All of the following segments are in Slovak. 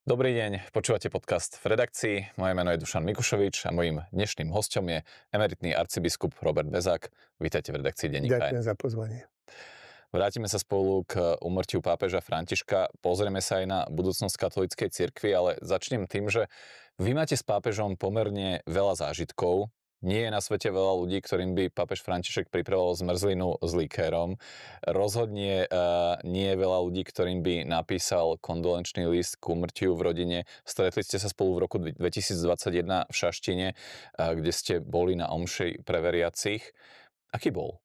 Dobrý deň, počúvate podcast v redakcii. Moje meno je Dušan Mikušovič a mojím dnešným hosťom je emeritný arcibiskup Robert Bezák. Vítajte v redakcii denníka N. Ďakujem za pozvanie. Vrátime sa spolu k úmrtiu pápeža Františka. Pozrieme sa aj na budúcnosť katolíckej cirkvi, ale začnem tým, že vy máte s pápežom pomerne veľa zážitkov. Nie je na svete veľa ľudí, ktorým by pápež František pripravoval zmrzlinu s likérom. Rozhodne nie je veľa ľudí, ktorým by napísal kondolenčný list k úmrtiu v rodine. Stretli ste sa spolu v roku 2021 v Šaštine, kde ste boli na omši pre veriacich. Aký bol?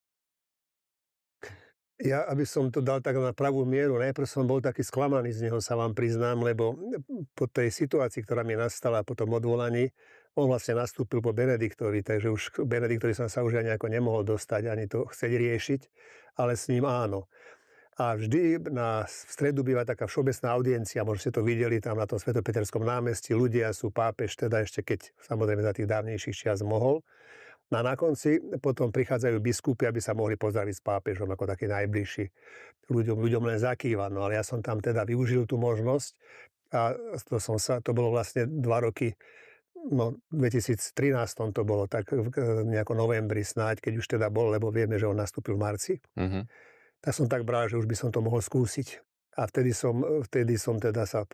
Ja, aby som to dal tak na pravú mieru, najprv som bol taký sklamaný z neho, sa vám priznám, lebo po tej situácii, ktorá mi nastala po tom odvolaní, on vlastne nastúpil po Benediktovi, takže už Benediktovi som sa už aj nejako nemohol dostať, ani to chcieť riešiť, ale s ním áno. A vždy v stredu býva taká všeobecná audiencia, možno ste to videli tam na tom Svetopeterskom námestí, ľudia sú pápež, teda ešte keď samozrejme za tých dávnejších čias mohol. A na konci potom prichádzajú biskupy, aby sa mohli pozdraviť s pápežom ako takí najbližší. Ľuďom len zakýva. No ale ja som tam teda využil tú možnosť a to bolo vlastne 2 roky, no v 2013 to bolo, tak nejako novembri snáď, keď už teda bol, lebo vieme, že on nastúpil v marci. Mm-hmm. Tak som tak bral, že už by som to mohol skúsiť. A vtedy som teda sa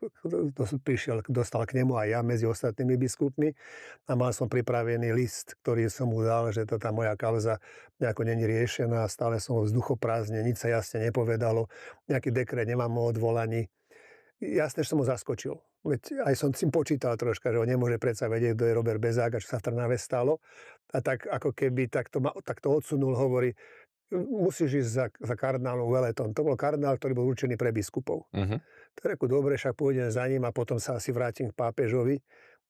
dostal k nemu aj ja medzi ostatnými biskupmi a mal som pripravený list, ktorý som mu dal, že tá moja kauza nejako není riešená, stále som vo vzduchoprázdne, nič sa jasne nepovedalo, nejaký dekret nemám o odvolaní. Jasne, že som ho zaskočil. Veď aj som si počítal troška, že on nemôže predsa vedieť, kto je Robert Bezák a čo sa v Trnave stalo. A tak ako keby takto odsunul, hovorí, musíš ísť za kardinálom Veletom. To bol kardinál, ktorý bol určený pre biskupov. Uh-huh. To reku, dobre, však pôjdem za ním a potom sa asi vrátim k pápežovi.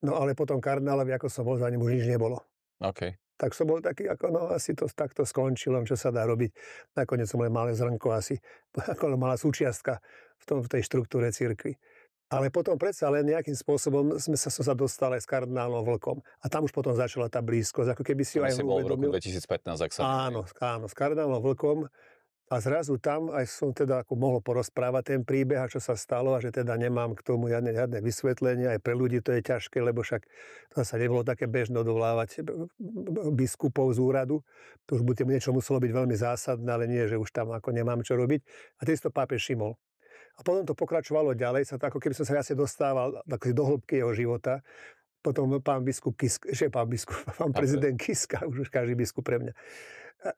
No ale potom kardinálovi, ako som bol za ním, už nič nebolo. Okay. Tak som bol taký, ako no asi to takto skončilo, čo sa dá robiť. Nakoniec som len malé zrnko asi, ako malá súčiastka v tej štruktúre cirkvi. Ale potom predsa len nejakým spôsobom som sa dostal aj s kardinálom Vlkom. A tam už potom začala tá blízkosť, ako keby si ju aj uvedomil. V roku 2015, ak sa... Áno, s kardinálom Vlkom. A zrazu tam aj som teda ako mohol porozprávať ten príbeh, a čo sa stalo, a že teda nemám k tomu žiadne vysvetlenie. Aj pre ľudí to je ťažké, lebo však to sa nebolo také bežné odvolávať biskupov z úradu. To už by niečo muselo byť veľmi zásadné, ale nie, že už tam ako nemám čo robiť. A tedy to pápež všimol. A potom to pokračovalo ďalej, ako keby som sa asi dostával do hĺbky jeho života. Potom pán prezident Kiska, už každý biskup pre mňa,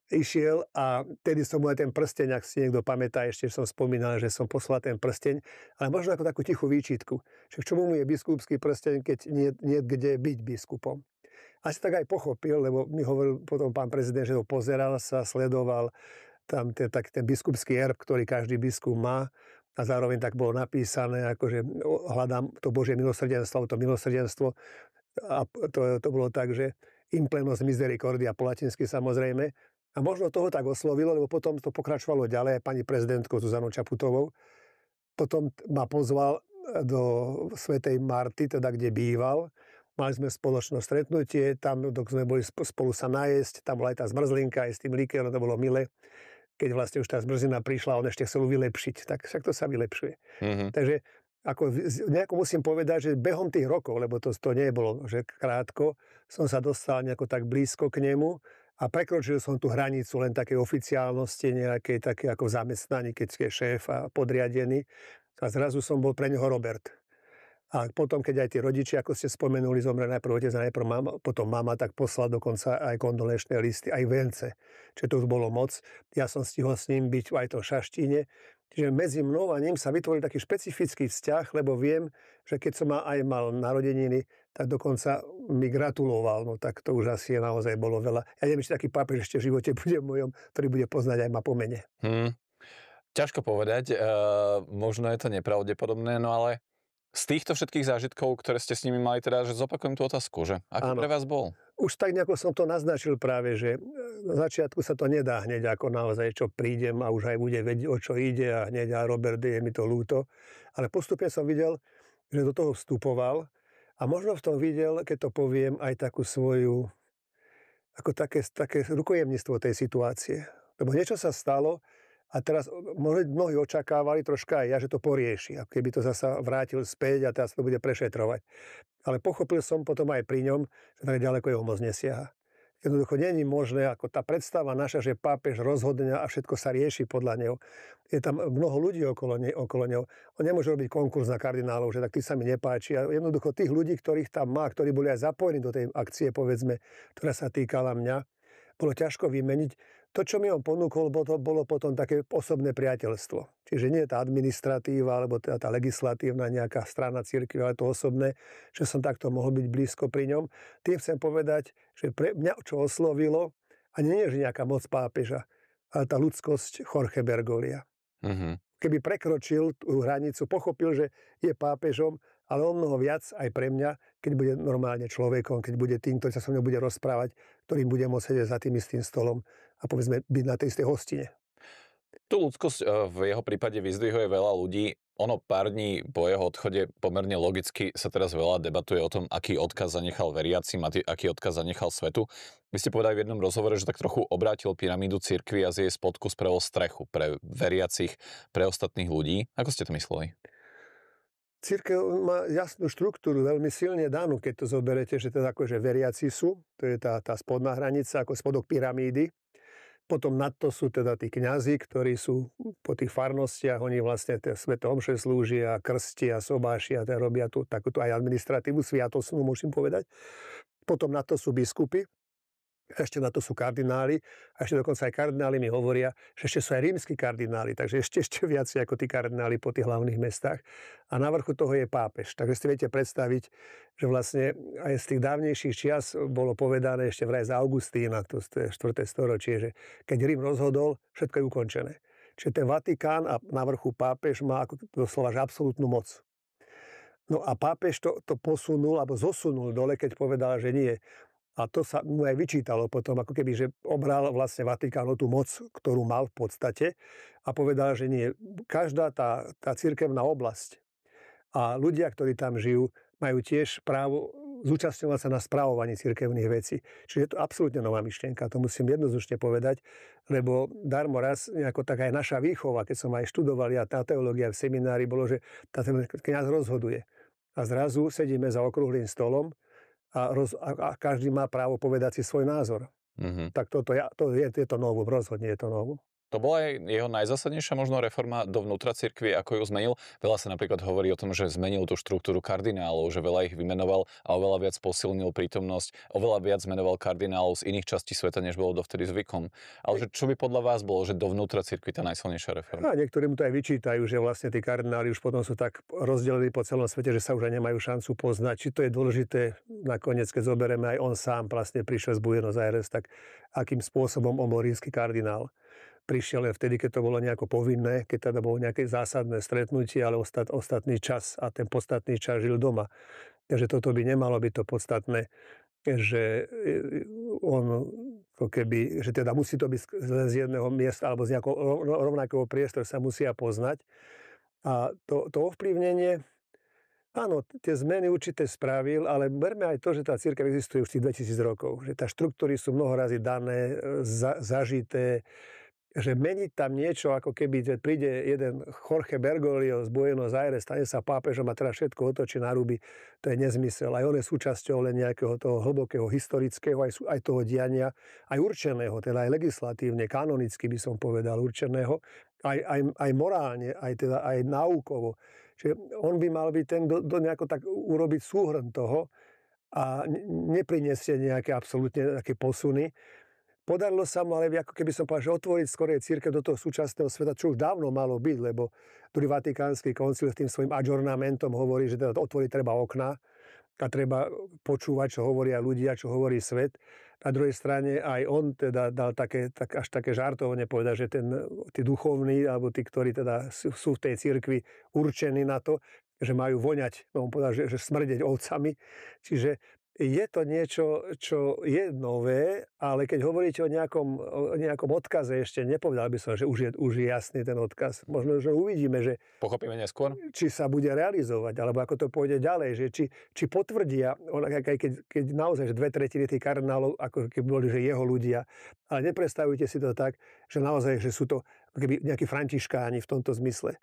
išiel a tedy som mu aj ten prsteň, ak si niekto pamätá, ešte som spomínal, že som poslal ten prsteň, ale možno ako takú tichú výčitku. Že k čomu mu je biskupský prsteň, keď nie kde byť biskupom. Asi tak aj pochopil, lebo mi hovoril potom pán prezident, že to pozeral sa, sledoval tam ten biskupský erb, ktorý každý biskup má. A zároveň tak bolo napísané, akože hľadám to Božie milosrdenstvo, to milosrdenstvo. A to bolo tak, že implenos misericordia po latinsky samozrejme. A možno toho tak oslovilo, lebo potom to pokračovalo ďalej aj pani prezidentkou Zuzanou Čaputovou. Potom ma pozval do Svätej Marty, teda kde býval. Mali sme spoločné stretnutie, tam sme boli spolu sa najesť, tam bola aj tá zmrzlinka, aj s tým likérom, to bolo milé. Keď vlastne už tá zmrzlina prišla, on ešte chcel vylepšiť, tak však to sa vylepšuje. Mm-hmm. Takže nejako musím povedať, že behom tých rokov, lebo to nie bolo že krátko, som sa dostal nejako tak blízko k nemu a prekročil som tú hranicu len takej oficiálnosti, nejakej také ako v zamestnaní, keď je šéf a podriadený. A zrazu som bol pre neho Robert. A potom, keď aj tí rodičia, ako ste spomenuli, zomrel najprv otec a najprv mama, potom mama, tak poslal dokonca aj kondolenčné listy, aj vence. Čiže to už bolo moc. Ja som stihol s ním byť aj to v Šaštíne. Čiže medzi mnou a ním sa vytvoril taký špecifický vzťah, lebo viem, že keď som aj mal narodeniny, tak dokonca mi gratuloval. No tak to už asi naozaj bolo veľa. Ja neviem, či taký pápež ešte v živote bude mojom, ktorý bude poznať aj ma po mene. Ťažko povedať. Možno je to nepravdepodobné, no ale z týchto všetkých zážitkov, ktoré ste s nimi mali, teda, že zopakujem tú otázku, že aký pre vás bol? Už tak nejako som to naznačil práve, že na začiatku sa to nedá hneď ako naozaj, čo prídem a už aj bude vedieť, o čo ide a hneď a Robert, je mi to ľúto. Ale postupne som videl, že do toho vstupoval a možno v tom videl, keď to poviem, aj takú svoju, ako také rukojemníctvo tej situácie. Lebo niečo sa stalo A teraz mnohí očakávali, troška aj ja, že to porieši. Ako keby to zasa vrátil späť a teraz to bude prešetrovať. Ale pochopil som potom aj pri ňom, že tak ďaleko jeho moc nesiaha. Jednoducho nie je možné, ako tá predstava naša, že pápež rozhodne a všetko sa rieši podľa neho. Je tam mnoho ľudí okolo neho. On nemôže robiť konkurs na kardinálov, že tak tí sa mi nepáči. A jednoducho tých ľudí, ktorých tam má, ktorí boli aj zapojení do tej akcie, povedzme, ktorá sa týkala mňa, bolo ťažko vymeniť. To, čo mi on ponúkol, bolo potom také osobné priateľstvo. Čiže nie tá administratíva, alebo tá legislatívna nejaká strana cirkvi, ale to osobné, že som takto mohol byť blízko pri ňom. Tým chcem povedať, že pre mňa, čo oslovilo, a nie je nejaká moc pápeža, ale tá ľudskosť Jorge Bergoglio. Keby prekročil tú hranicu, pochopil, že je pápežom, ale o mnoho viac aj pre mňa, keď bude normálne človekom, keď bude tým, ktorý sa so mnou bude rozprávať, ktorým bude môcť sedieť za tým istým stolom a povedzme byť na tej istej hostine. Tú ľudskosť v jeho prípade vyzdvihuje veľa ľudí. Ono pár dní po jeho odchode pomerne logicky sa teraz veľa debatuje o tom, aký odkaz zanechal veriacim a aký odkaz zanechal svetu. Vy ste povedali v jednom rozhovore, že tak trochu obrátil pyramídu cirkvi a z jej spodku spravil strechu pre veriacich, pre ostatných ľudí. Ako ste to mysleli? Cirkev má jasnú štruktúru, veľmi silne danú, keď to zoberete, že teda akože veriaci sú, to je tá spodná hranica, ako spodok pyramídy. Potom nad to sú teda tí kňazi, ktorí sú po tých farnostiach, oni vlastne tie sväté omše slúžia, krstia, sobášia, teda robia tu takúto aj administratívu, sviatosnú, musím povedať. Potom nad to sú biskupy, ešte na to sú kardináli a ešte dokonca aj kardináli mi hovoria, že ešte sú aj rímski kardináli, takže ešte viac ako tí kardináli po tých hlavných mestách. A na vrchu toho je pápež. Takže si viete predstaviť, že vlastne aj z tých dávnejších čias bolo povedané ešte vraj za Augustína, to je 4. storočie, že keď Rím rozhodol, všetko je ukončené. Čiže ten Vatikán a na vrchu pápež má ako doslova absolútnu moc. No a pápež to posunul alebo zosunul dole, keď povedal, že nie. A to sa mu aj vyčítalo potom, ako keby, že obral vlastne Vatikán o tú moc, ktorú mal v podstate a povedal, že nie. Každá tá cirkevná oblasť a ľudia, ktorí tam žijú, majú tiež právo zúčastňovať sa na správovaní cirkevných vecí. Čiže je to absolútne nová myšlienka, to musím jednoznačne povedať, lebo darmo raz, nejako tak aj naša výchova, keď som aj študoval a tá teológia v seminári, bolo, že kňaz rozhoduje. A zrazu sedíme za okrúhlym stolom a každý má právo povedať si svoj názor. Tak je to novú, rozhodne je to novú. To bola aj jeho najzásadnejšia možno reforma dovnútra cirkvi, ako ju zmenil. Veľa sa napríklad hovorí o tom, že zmenil tú štruktúru kardinálov, že veľa ich vymenoval a oveľa viac posilnil prítomnosť, oveľa viac menoval kardinálov z iných častí sveta, než bolo dovtedy zvykom. Ale že čo by podľa vás bolo, že dovnútra cirkvi tá najsilnejšia reforma? A niektorí mu to aj vyčítajú, že vlastne tí kardináli už potom sú tak rozdelení po celom svete, že sa už aj nemajú šancu poznať. Či to je dôležité, nakoniec, keď zoberieme, aj on sám vlastne prišiel z Buenos Aires, tak akým spôsobom on bol rímsky kardinál. Prišiel len vtedy, keď to bolo nejako povinné, keď teda bolo nejaké zásadné stretnutie, ale ostatný čas a ten podstatný čas žil doma. Takže toto by nemalo byť to podstatné, že on keby, že teda musí to byť z jedného miesta alebo z nejakého rovnakého priestoru sa musia poznať. A to ovplyvnenie, áno, tie zmeny určite spravil, ale berme aj to, že tá cirkev existuje už tých 2000 rokov, že tá štruktúry sú mnoho razy dané, zažité, že meniť tam niečo, ako keby že príde jeden Jorge Bergoglio z Buenos Aires, stane sa pápežom a teraz všetko otočí na ruby, to je nezmysel. Aj on je súčasťou len nejakého toho hlbokého historického, aj toho diania, aj určeného, teda aj legislatívne, kanonicky by som povedal určeného, aj morálne, aj náukovo. Čiže on by mal byť ten, do nejako tak urobiť súhrn toho a nepriniesie nejaké absolútne také posuny. Podarilo sa mu, ale ako keby som povedal, že otvoriť skorej cirkev do toho súčasného sveta, čo už dávno malo byť, lebo druhý Vatikánsky koncil s tým svojím adžornamentom hovorí, že teda otvoriť treba okná a treba počúvať, čo hovoria ľudia, čo hovorí svet. Na druhej strane aj on teda dal až také žartovne povedať, že tí duchovní, alebo tí, ktorí teda sú v tej cirkvi určení na to, že majú voňať, on povedal, že smrdeť ovcami. Čiže je to niečo, čo je nové, ale keď hovoríte o nejakom odkaze, ešte nepovedal by som, že už je jasný ten odkaz. Možno, že uvidíme, že Pochopíme neskôr? či sa bude realizovať, alebo ako to pôjde ďalej, že či potvrdia, keď naozaj, že 2/3 tých kardinálov, ako keby boli, že jeho ľudia, ale nepredstavujte si to tak, že naozaj, že sú to keby nejakí františkáni v tomto zmysle.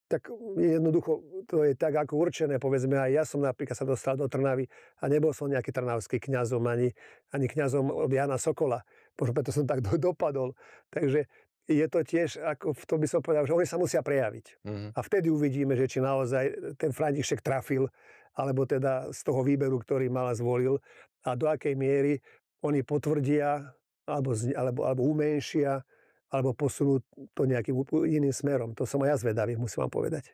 Tak jednoducho to je tak ako určené, povedzme, aj ja som napríklad sa dostal do Trnavy a nebol som nejaký trnavský kňazom, ani kňazom od Jana Sokola. Možno preto som tak dopadol. Takže je to tiež, ako v tom by som povedal, že oni sa musia prejaviť. A vtedy uvidíme, že či naozaj ten František trafil, alebo teda z toho výberu, ktorý mal a zvolil, a do akej miery oni potvrdia, alebo umenšia, alebo posunú to nejakým iným smerom. To som aj ja zvedavý, musím vám povedať.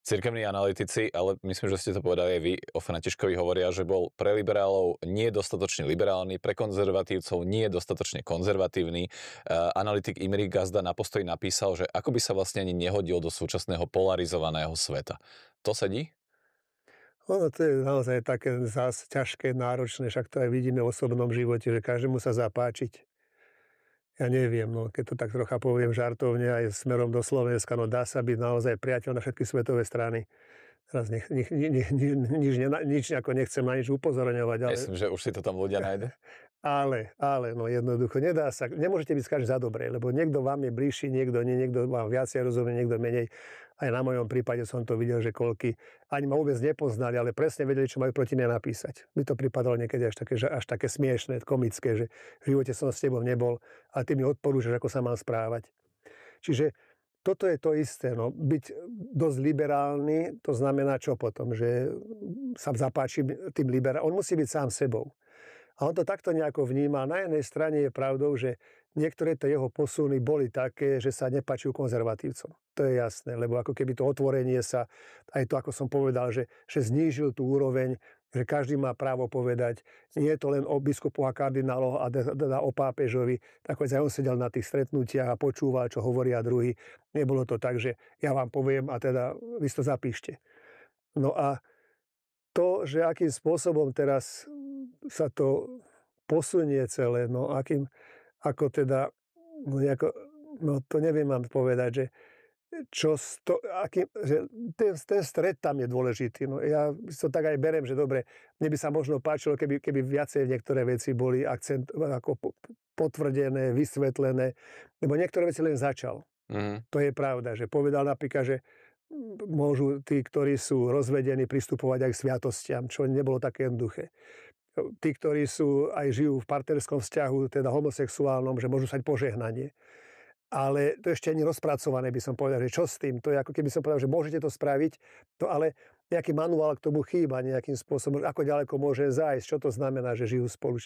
Cirkevní analytici, ale myslím, že ste to povedali aj vy, o Františkovi hovoria, že bol pre liberálov nie dostatočne liberálny, pre konzervatívcov nie dostatočne konzervatívny. Analytik Imri Gazda na Postoji napísal, že ako by sa vlastne ani nehodil do súčasného polarizovaného sveta. To sedí? Ono to je naozaj také zás ťažké, náročné, však to aj vidíme v osobnom živote, že každému sa zapáčiť. Ja neviem, no keď to tak trocha poviem žartovne aj smerom do Slovenska, no dá sa byť naozaj priateľ na všetky svetové strany. Teraz nič ako nechcem na nič upozorňovať, ale... Myslím, že už si to tam ľudia nájdu. Ale, no jednoducho, nedá sa, nemôžete byť každý za dobré, lebo niekto vám je bližší, niekto nie, niekto vám viacej rozumie, niekto menej. Aj na mojom prípade som to videl, že koľky ani ma vôbec nepoznali, ale presne vedeli, čo majú proti mne napísať. Mi to pripadalo niekedy až také smiešné, komické, že v živote som s tebou nebol a ty mi odporúčaš, ako sa mám správať. Čiže toto je to isté, no. Byť dosť liberálny, to znamená čo potom? Že sa zapáči tým liberálom. On musí byť sám sebou. A on to takto nejako vníma. Na jednej strane je pravdou, že niektoré tie jeho posuny boli také, že sa nepáčujú konzervatívcom. To je jasné, lebo ako keby to otvorenie sa, aj to, ako som povedal, že znížil tú úroveň, že každý má právo povedať, nie je to len o biskupoch a kardináloch a teda o pápežovi. Tak aj on sedel na tých stretnutiach a počúval, čo hovoria druhí. Nebolo to tak, že ja vám poviem a teda vy si to zapíšte. No a to, že akým spôsobom teraz sa to posunie celé, no ako teda, no to neviem vám povedať, že že ten stred tam je dôležitý. No ja to tak aj beriem, že dobre, mne by sa možno páčilo, keby viacej niektoré veci boli ako potvrdené, vysvetlené, lebo niektoré veci len začal. To je pravda, že povedal napríklad, že môžu tí, ktorí sú rozvedení, pristupovať aj k sviatostiam, čo nebolo také jednoduché. Tí, ktorí žijú v partnerskom vzťahu, teda homosexuálnom, že môžu sať požehnanie. Ale to ešte nie rozpracované, by som povedal, že čo s tým? To je ako keby som povedal, že môžete to spraviť, to ale nejaký manuál k tomu chýba nejakým spôsobom, ako ďaleko môže zájsť, čo to znamená, že žijú spolu.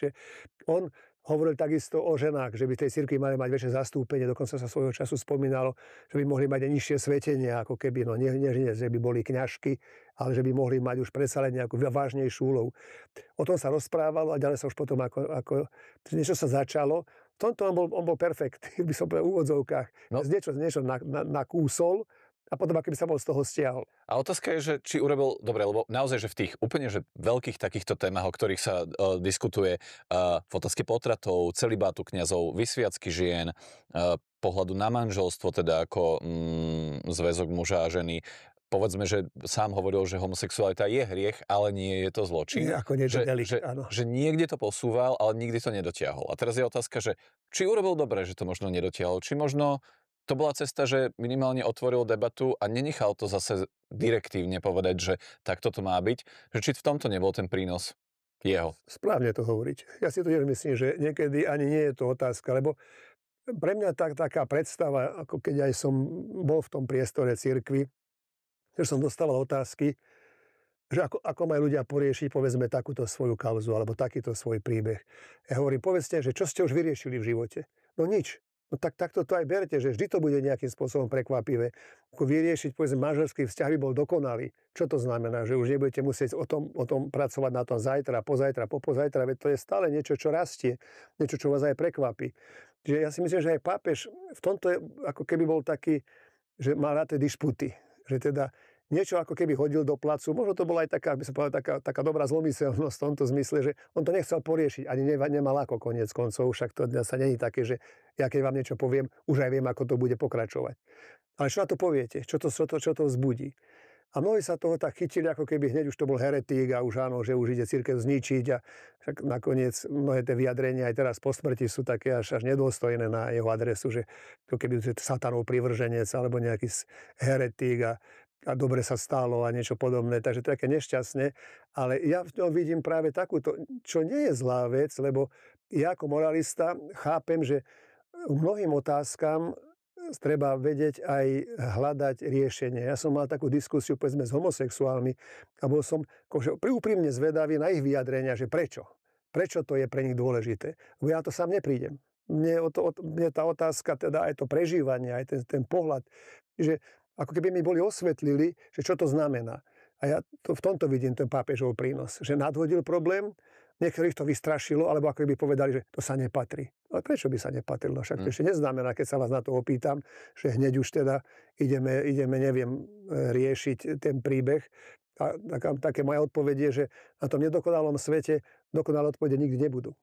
On hovoril takisto o ženách, že by v tej cirkvi mali mať väčšie zastúpenie, dokonca sa svojho času spomínalo, že by mohli mať aj nižšie svetenia, ako keby, no nie, že by boli kňažky, ale že by mohli mať už predsa len nejakú vážnejšiu úlohu. O tom sa rozprávalo a ďalej sa už potom ako niečo sa začalo. V tomto on bol perfekt, by som povedal v úvodzovkách. No. Niečo nakúsol a potom ako by sa bol z toho stiahol. A otázka je, že či urobil dobre, lebo naozaj, že v tých úplne že veľkých takýchto témach, o ktorých sa diskutuje, v otázke potratov, celibátu kňazov, vysviacky žien, pohľadu na manželstvo, teda ako zväzok muža a ženy, povedzme, že sám hovoril, že homosexualita je hriech, ale nie je to zločin. Ako niečo delikt, áno. Že niekde to posúval, ale nikdy to nedotiahol. A teraz je otázka, že či urobil dobre, že to možno nedotiahol, či možno to bola cesta, že minimálne otvoril debatu a nenechal to zase direktívne povedať, že takto to má byť, že či v tomto nebol ten prínos jeho. Správne to hovoriť. Ja si to myslím, že niekedy ani nie je to otázka, lebo pre mňa taká predstava, ako keď aj som bol v tom priestore cirkvi, že som dostával otázky, že ako majú ľudia poriešiť, povedzme, takúto svoju kauzu alebo takýto svoj príbeh. Ja hovorím, povedzte, že čo ste už vyriešili v živote? No nič. No takto to aj berte, že vždy to bude nejakým spôsobom prekvapivé. Ako vyriešiť, povedzme, manželský vzťah by bol dokonalý. Čo to znamená? Že už nebudete musieť o tom pracovať na tom zajtra, pozajtra, veď to je stále niečo, čo rastie, niečo, čo vás aj prekvapí. Čiže ja si myslím, že aj pápež v tomto je, ako keby bol taký, že má rád tie dišputy. Že teda niečo ako keby hodil do placu. Možno to bola aj taká, by som povedal, taká dobrá zlomyselnosť v tomto zmysle, že on to nechcel poriešiť, ani nemal ako koniec koncov, však to sa není také, že ja keď vám niečo poviem, už aj viem, ako to bude pokračovať. Ale čo na to poviete? Čo to vzbudí? A mnohí sa toho tak chytili, ako keby hneď už to bol heretík a už áno, že už ide cirkev zničiť a však nakoniec mnohé tie vyjadrenia aj teraz po smrti sú také až nedôstojné na jeho adresu, že to keby satanov privrženec alebo nejaký heretík a dobre sa stalo a niečo podobné, takže to je také nešťastné, ale ja v tom vidím práve takúto, čo nie je zlá vec, lebo ja ako moralista chápem, že mnohým otázkam treba vedieť aj hľadať riešenie. Ja som mal takú diskusiu, povedzme, s homosexuálmi a bol som úprimne zvedavý na ich vyjadrenia, že prečo? Prečo to je pre nich dôležité? Lebo ja to sám neprídem. Mne tá otázka, teda aj to prežívanie, aj ten pohľad, že ako keby mi boli osvetlili, že čo to znamená. A ja v tomto vidím ten pápežov prínos, že nadhodil problém, niektorých to vystrašilo, alebo ako by povedali, že to sa nepatrí. Ale prečo by sa nepatrilo? Však to ešte neznamená, keď sa vás na to opýtam, že hneď už teda ideme neviem, riešiť ten príbeh. A také moja odpoveď je, že na tom nedokonalom svete dokonalé odpovede nikdy nebudú.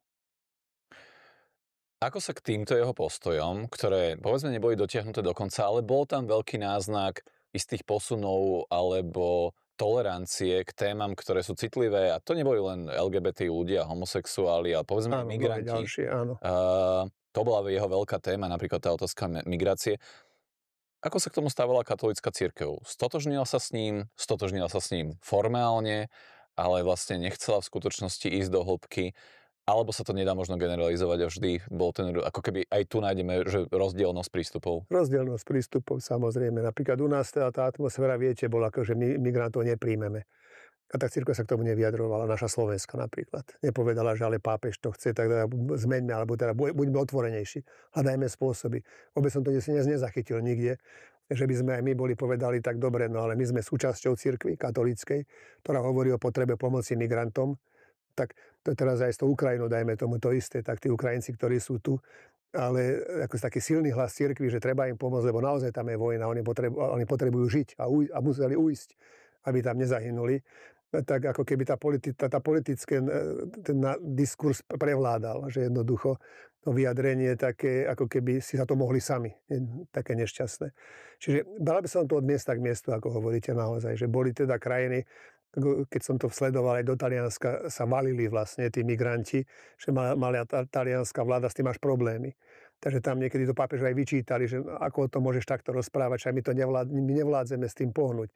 Ako sa k týmto jeho postojom, ktoré povedzme neboli dotiahnuté do konca, ale bol tam veľký náznak istých posunov alebo tolerancie k témam, ktoré sú citlivé, a to neboli len LGBT ľudia, homosexuáli, ale povedzme aj migranti. Ďalšie, áno. To bola jeho veľká téma, napríklad tá otázka migrácie. Ako sa k tomu stávala katolícka cirkev? Stotožnila sa s ním formálne, ale vlastne nechcela v skutočnosti ísť do hĺbky, alebo sa to nedá možno generalizovať a vždy bol ten, ako keby aj tu nájdeme, že rozdielnosť prístupov. Rozdielnosť prístupov, samozrejme. Napríklad u nás tá atmosféra, viete, bola ako, že my migrantov nepríjmeme. A tak cirkev sa k tomu nevyjadrovala, naša Slovenska napríklad. Nepovedala, že ale pápež to chce, tak teda zmeňme, alebo teda buďme otvorenejší. Hľadajme spôsoby. Vôbec som to dnes nezachytil nikde, že by sme aj my boli povedali tak dobre, no ale my sme súčasťou cirkvi katolíckej, ktorá hovorí o potrebe pomoci migrantom. Tak to teraz aj s tou Ukrajinou, dajme tomu to isté, tak tí Ukrajinci, ktorí sú tu, ale ako taký silný hlas cirkvi, že treba im pomôcť, lebo naozaj tam je vojna, oni potrebujú žiť a museli ujsť, aby tam nezahynuli. Tak ako keby tá politické ten diskurs prevládal, že jednoducho to vyjadrenie také, ako keby si za to mohli sami, také nešťastné. Čiže bral by som to od miesta k miestu, ako hovoríte naozaj, že boli teda krajiny, keď som to sledoval, aj do Talianska sa valili vlastne tí migranti, že mala talianská vláda s tým až problémy. Takže tam niekedy to pápežu aj vyčítali, že ako to môžeš takto rozprávať, že my nevládzeme s tým pohnúť.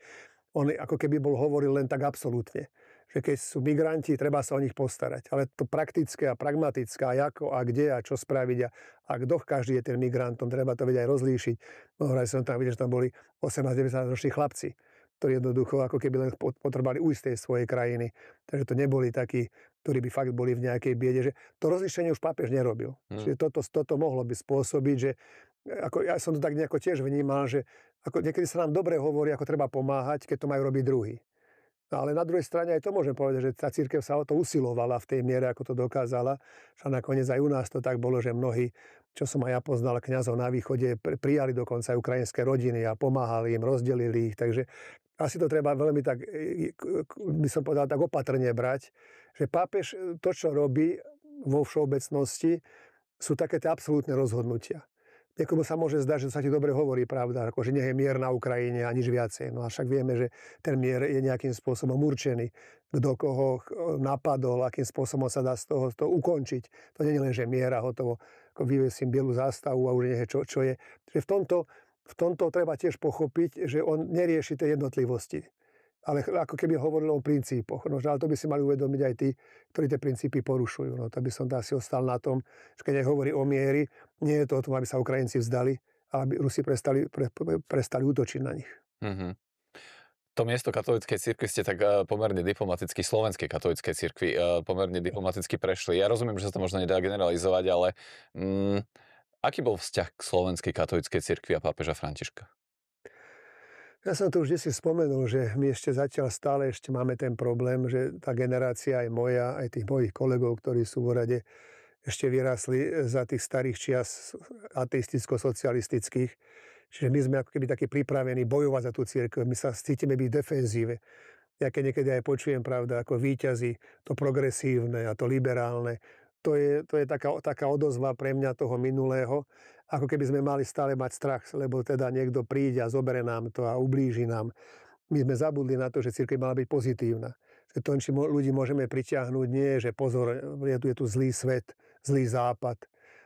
On ako keby hovoril len tak absolútne, že keď sú migranti, treba sa o nich postarať. Ale to praktické a pragmatické, a ako a kde a čo spraviť a kto každý je ten migrantom, treba to vedieť aj rozlíšiť. Mohli som tam vidieť, že tam boli 18-19 roční chlapci, ktorí jednoducho ako keby len potrebovali ujsť tej svojej krajiny. Takže to neboli takí, ktorí by fakt boli v nejakej biede. Že to rozlíšenie už pápež nerobil. Čiže toto mohlo by spôsobiť, že ako ja som to tak nejako tiež vnímal, že ako niekedy sa nám dobre hovorí, ako treba pomáhať, keď to majú robiť druhý. No, ale na druhej strane aj to môžem povedať, že tá cirkev sa o to usilovala v tej miere, ako to dokázala. A nakoniec aj u nás to tak bolo, že mnohí, čo som aj ja poznal, kňazov na východe, prijali dokonca aj ukrajinské rodiny a pomáhali im, rozdelili ich. Takže asi to treba veľmi tak, by som povedal, tak opatrne brať, že pápež to, čo robí vo všeobecnosti, sú také tie absolútne rozhodnutia. Niekomu sa môže zdať, že sa ti dobre hovorí, pravda, ako že nie je mier na Ukrajine a nič viacej. No a však vieme, že ten mier je nejakým spôsobom určený. Kto koho napadol, akým spôsobom sa dá z toho to ukončiť. To nie je len, že mier a hotovo, ako vyvesím bielu zástavu a už nie je, čo je. Že v tomto treba tiež pochopiť, že on nerieši tie jednotlivosti. Ale ako keby hovoril o princípoch. No, ale to by si mali uvedomiť aj tí, ktorí tie princípy porušujú. No, to by som asi ostal na tom, že keď aj hovorí o miery, nie je to o tom, aby sa Ukrajinci vzdali, ale aby Rusi prestali útočiť na nich. Mm-hmm. To miesto katolíckej cirkvi ste tak pomerne diplomaticky, slovenskej katolíckej cirkvi pomerne diplomaticky prešli. Ja rozumiem, že sa to možno nedá generalizovať, ale aký bol vzťah k slovenskej katolíckej cirkvi a pápeža Františka? Ja som to už desi spomenul, že my ešte zatiaľ stále máme ten problém, že tá generácia aj moja, aj tých mojich kolegov, ktorí sú v rade, ešte vyrasli za tých starých čias ateisticko-socialistických, Čiže my sme ako keby takí pripravení bojovať za tú cirkev, my sa cítime byť v defenzíve. Ja keď niekedy aj počujem, pravda, ako víťazí to progresívne a to liberálne, to je taká odozva pre mňa toho minulého, ako keby sme mali stále mať strach, lebo teda niekto príde a zobere nám to a ublíži nám. My sme zabudli na to, že cirkev mala byť pozitívna. Že to, či ľudí môžeme pritiahnuť, nie je, že pozor, je tu zlý svet, zlý západ,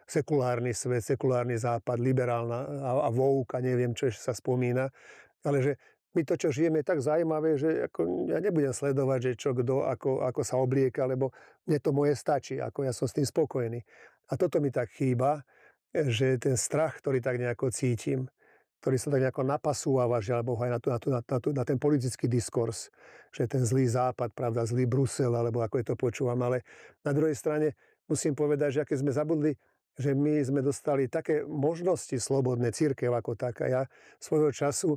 sekulárny svet, sekulárny západ, liberálna a woke a neviem, čo ešte sa spomína, ale že my to, čo žijeme, je tak zaujímavé, že ako ja nebudem sledovať, že čo kto, ako sa oblieka, lebo mne to moje stačí, ako ja som s tým spokojný. A toto mi tak chýba, že ten strach, ktorý tak nejako cítim, ktorý sa tak nejako napasúva, že alebo aj na ten politický diskurs, že ten zlý západ, pravda, zlý Brusel, alebo ako je to počúvam, ale na druhej strane musím povedať, že aké sme zabudli, že my sme dostali také možnosti slobodné, cirkev ako taká. Ja svojho času,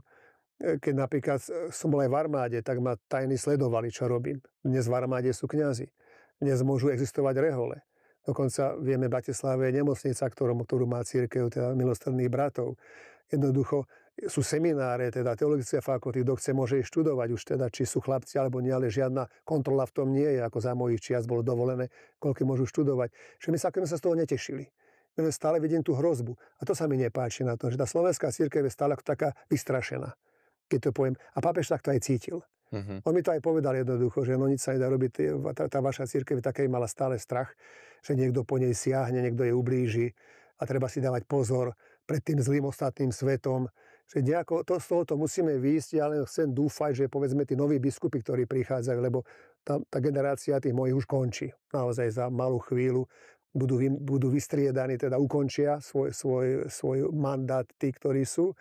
keď napríklad som bol aj v armáde, tak ma tajní sledovali, čo robím. Dnes v armáde sú kňazi. Dnes môžu existovať rehole. Dokonca vieme, v Bratislave je nemocnica, ktorú má cirkev, teda milostredných bratov. Jednoducho sú semináre, teda teologické fakulty, kto chce, môže ich študovať už teda, či sú chlapci alebo nie, ale žiadna kontrola v tom nie je, ako za mojich čias bolo dovolené, koľko môžu študovať. Čiže my sa z toho netešili. My stále vidím tú hrozbu. A to sa mi nepáči na tom, že tá slovenská cirkev je stále ako taká vystrašená, keď to poviem. A pápež tak to aj cítil. On mi to aj povedal jednoducho, že no nič sa nedá robiť, tá vaša cirkev takej mala stále strach, že niekto po nej siahne, niekto jej ublíži a treba si dávať pozor pred tým zlým ostatným svetom, že nejako z tohoto musíme výjsť, ja len chcem dúfať, že povedzme tí noví biskupy, ktorí prichádzajú, lebo tá generácia tých mojich už končí. Naozaj za malú chvíľu budú vystriedaní, teda ukončia svoj mandát tí, ktorí sú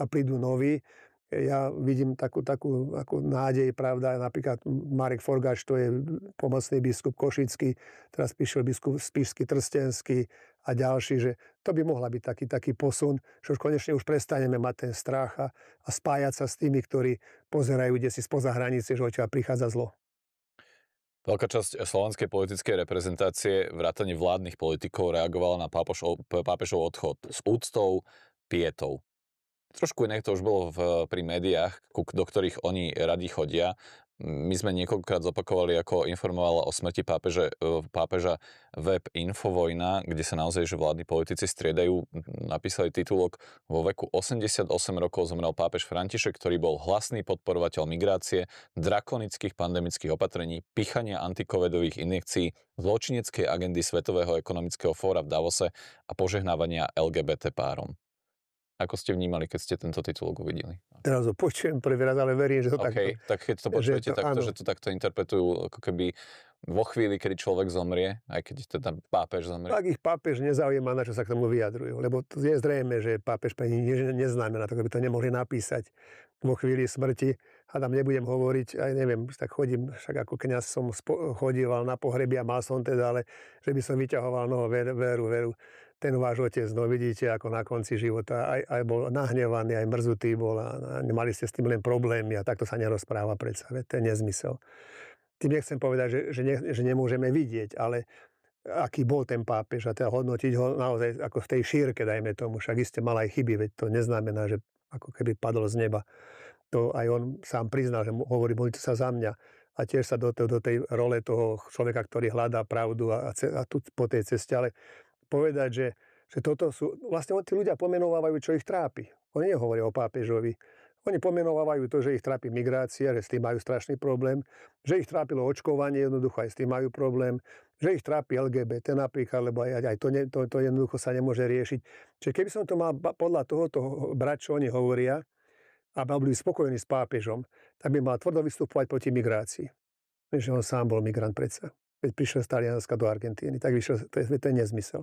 a prídu noví. Ja vidím takú ako nádej, pravda, napríklad Marek Forgáč, to je pomocný biskup Košický, teraz píšel biskup Spišský, Trstenský a ďalší, že to by mohla byť taký posun, že už konečne už prestaneme mať ten strach a spájať sa s tými, ktorí pozerajú kde si spoza hranice, že odtiaľ prichádza zlo. Veľká časť slovenskej politickej reprezentácie vrátane vládnych politikov reagovala na pápežov odchod s úctou, pietou. Trošku inak to už bolo pri médiách, do ktorých oni radi chodia. My sme niekoľkokrát zopakovali, ako informovala o smrti pápeža web Infovojna, kde sa naozaj, že vládni politici striedajú. Napísali titulok: vo veku 88 rokov zomrel pápež František, ktorý bol hlasný podporovateľ migrácie, drakonických pandemických opatrení, pichania antikovidových injekcií, zločineckej agendy Svetového ekonomického fóra v Davose a požehnávania LGBT párom. Ako ste vnímali, keď ste tento titulok uvideli? Teraz ho počujem prvý raz, ale verím, že to takto. Tak keď to počujete takto, že to takto interpretujú, ako keby vo chvíli, kedy človek zomrie, aj keď teda pápež zomrie. Tak ich pápež nezaujíma, na čo sa k tomu vyjadrujú, lebo to je zrejme, že pápež pani neznamená, tak by to nemohli napísať vo chvíli smrti. A tam nebudem hovoriť, aj neviem, tak chodím, však ako kňaz som chodíval na pohrebia, mal som teda, ale že by som vyťahoval veru. Ten váš otec, no vidíte, ako na konci života aj bol nahnevaný, aj mrzutý bol a mali ste s tým len problémy a takto sa nerozpráva predsa, to je nezmysel. Tým nechcem povedať, že nemôžeme vidieť, ale aký bol ten pápež a teda hodnotiť ho naozaj ako v tej šírke, dajme tomu, však iste mal aj chyby, veď to neznamená, že ako keby padol z neba. To aj on sám priznal, že hovorí, modlite sa za mňa. A tiež sa do tej role toho človeka, ktorý hľadá pravdu a tu po tej ceste, ale povedať, že toto sú, vlastne tí ľudia pomenovávajú, čo ich trápi. Oni nehovoria o pápežovi. Oni pomenovávajú to, že ich trápi migrácia, že s tým majú strašný problém, že ich trápilo očkovanie, jednoducho aj s tým majú problém, že ich trápi LGBT napríklad, lebo aj to jednoducho sa nemôže riešiť. Čiže keby som to mal podľa tohoto brať, čo oni hovoria, a mal byť spokojný s pápežom, tak by mal tvrdo vystupovať proti migrácii. Že on sám bol migrant predsa. Keď prišiel z Talianska do Argentíny, tak vyšiel, to je nezmysel.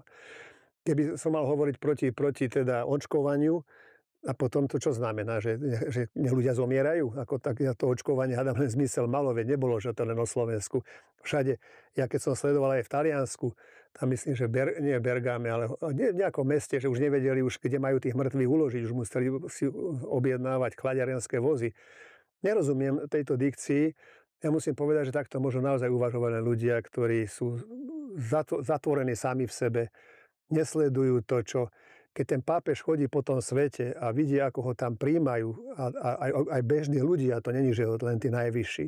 Keby som mal hovoriť proti teda očkovaniu, a potom to čo znamená, že ľudia zomierajú? Ako tak to očkovanie, hádam, len zmysel malo, veď nebolo, že to len o Slovensku. Všade, ja keď som sledoval aj v Taliansku, tam myslím, že nie v Bergame, ale v nejakom meste, že už nevedeli, kde majú tých mŕtvych uložiť, už museli si objednávať chladiarenské vozy. Nerozumiem tejto dikcii. Ja musím povedať, že takto môžu naozaj uvažovať ľudia, ktorí sú zatvorení sami v sebe, nesledujú to, keď ten pápež chodí po tom svete a vidí, ako ho tam príjmajú aj bežní ľudia, to není, že len tí najvyšší,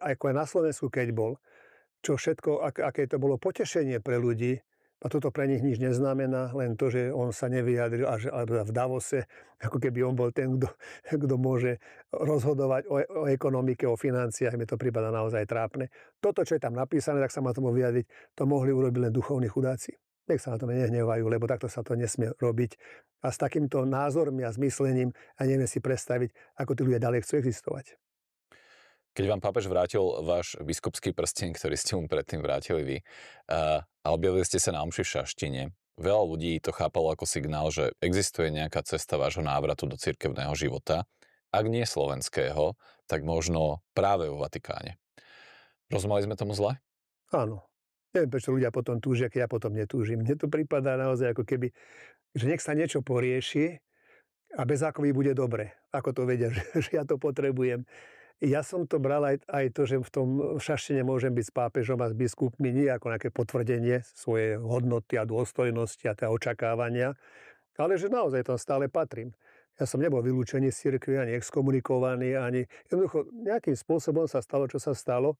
ako aj na Slovensku, keď bol, čo všetko, aké to bolo potešenie pre ľudí, a toto pre nich nič neznamená, len to, že on sa nevyjadril až v Davose, ako keby on bol ten, kto môže rozhodovať o ekonomike, o financiách, mi to prípada naozaj trápne. Toto, čo je tam napísané, tak sa má tomu vyjadriť, to mohli urobiť len duchovní chudáci. Nech sa na to nehnevajú, lebo takto sa to nesmie robiť. A s takýmto názormi a zmyslením a neviem si predstaviť, ako tí ľudia ďalej chcú existovať. Keď vám pápež vrátil váš biskupský prsteň, ktorý ste mu predtým vrátili vy, a objavili ste sa na omši v Šaštine, veľa ľudí to chápalo ako signál, že existuje nejaká cesta vášho návratu do cirkevného života, ak nie slovenského, tak možno práve vo Vatikáne. Rozumeli sme tomu zle? Áno. Neviem, prečo ľudia potom túžia, keď ja potom netúžim. Mne to prípada naozaj ako keby, že nech sa niečo porieši a bez zákovy bude dobre. Ako to vedia, že ja to potrebujem. Ja som to bral aj to, že v tom Šaštine môžem byť s pápežom a s biskupmi nie ako nejaké potvrdenie svojej hodnoty a dôstojnosti a očakávania, ale že naozaj tam stále patrím. Ja som nebol vylúčený z cirkvi, ani exkomunikovaný, ani jednoducho nejakým spôsobom sa stalo, čo sa stalo,